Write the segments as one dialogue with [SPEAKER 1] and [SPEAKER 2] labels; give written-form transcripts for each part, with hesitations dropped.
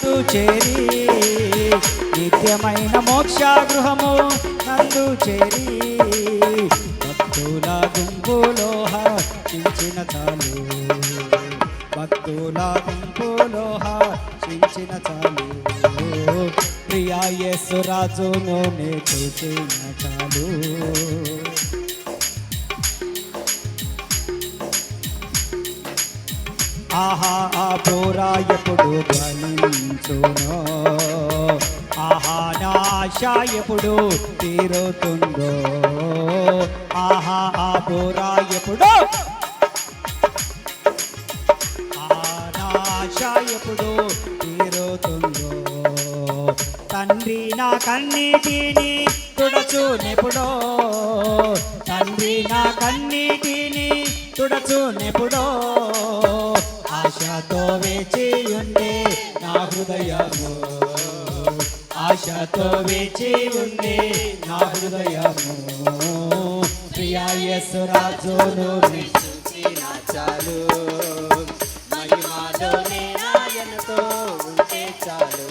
[SPEAKER 1] నందు చేరి నిత్యమైన మోక్ష గృహము నందు చేరి భక్తుల గుంపులో హర్షించిన చాలు, భక్తుల గుంపులో హర్షించిన చాలు, ప్రియా యేసు రాజును నే చూసిన చాలు. ఆహా ఆ బోరా ఎప్పుడు ధ్వనించునో, ఆహా నా ఆశ ఎప్పుడు తీరుతుందో, ఆహా ఆ బోరా ఎప్పుడు, నా ఆశ ఎప్పుడు తీరుతుందో, తండ్రి నా కన్నీటిని తుడచునెప్పుడో, తండ్రి నా కన్నీటిని తుడచునెప్పుడో, ఆశతో వేచి ఉండే నా హృదయము, ఆశతో వేచి ఉండే నా హృదయము, ప్రియా యేసు రాజును చూసిన చాలు, మహిమలోనే ఆయనతో ఉంటే చాలు,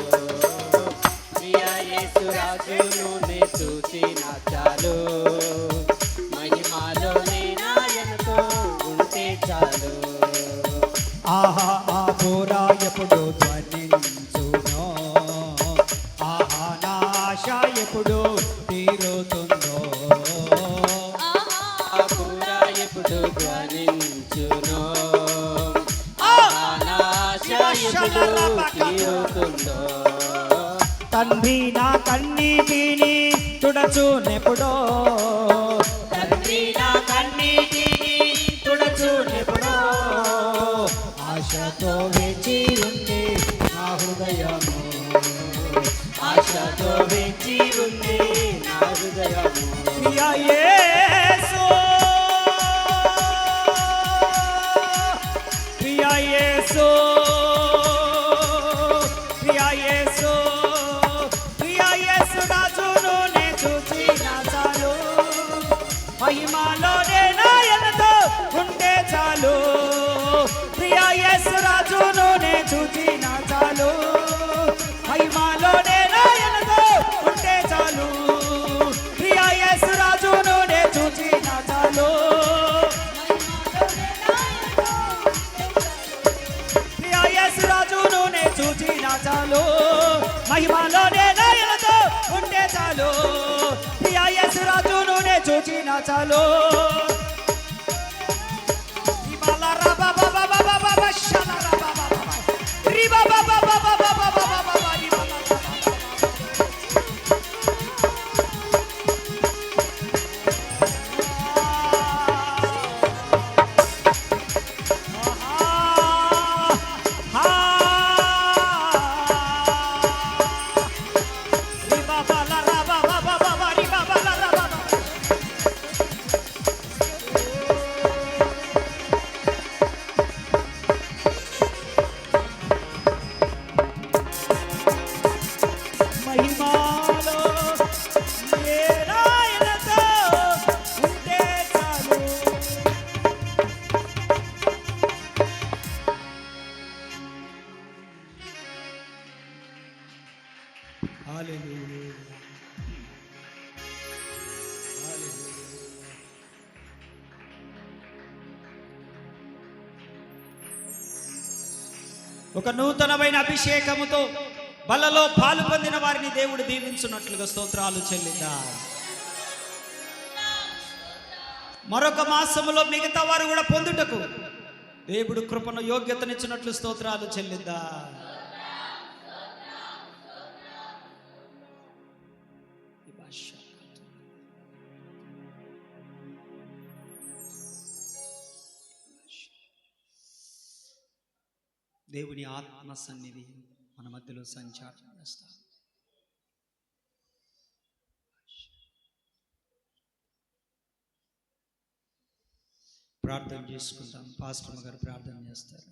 [SPEAKER 1] ప్రియా యేసు రాజును చూసిన చాలు, మహిమలోనే ఆయనతో ఉంటే చాలు. ఆహా ఆ బోరా ఎప్పుడు ధ్వనించునో, ఆహా నా ఆశ ఎప్పుడు తీరుతుందో, ఆ బోరా ఎప్పుడు ధ్వనించునో, ఆహా నా ఆశ ఎప్పుడు తీరుతుందో, తండ్రి నా కన్నీటిని తుడచునెప్పుడో, తండ్రి నా కన్నీటిని తుడచునెప్పుడో, ఆశతో వేచి ఉంది నా హృదయము, ఆశతో వేచి ఉంది నా హృదయము, ప్రియా యేసు, ప్రియా యేసు, ప్రియా యేసు, ప్రియా యేసు రాజును నే చూచిన చాలు, మహిమలోనే నాయనతో ఉంటే చాలు, ప్రియా యేసు రాజును నే చూచిన చాలు, మహిమలోనే నాయనతో ఉంటే చాలు, ప్రియా యేసు రాజును నే చూచిన చాలు, ప్రియా యేసు రాజును నే చూచిన చాలు, మహిమలోనే నాయనతో ఉంటే చాలు, ప్రియా యేసు రాజును నే చూచిన చాలు. ఒక నూతనమైన అభిషేకముతో బలలో పాలు పొందిన వారిని దేవుడు దీవించున్నట్లుగా స్తోత్రాలు చెల్లిద్దాం. మరొక మాసములో మిగతా వారు కూడా పొందుటకు దేవుడు కృపను యోగ్యతనిచ్చినట్లు స్తోత్రాలు చెల్లిద్దాం. దేవుని ఆత్మ సన్నిధి మన మధ్యలో సంచారం చేస్తారు. ప్రార్థన చేసుకుంటాం. పాస్టర్ గారు ప్రార్థన చేస్తారు.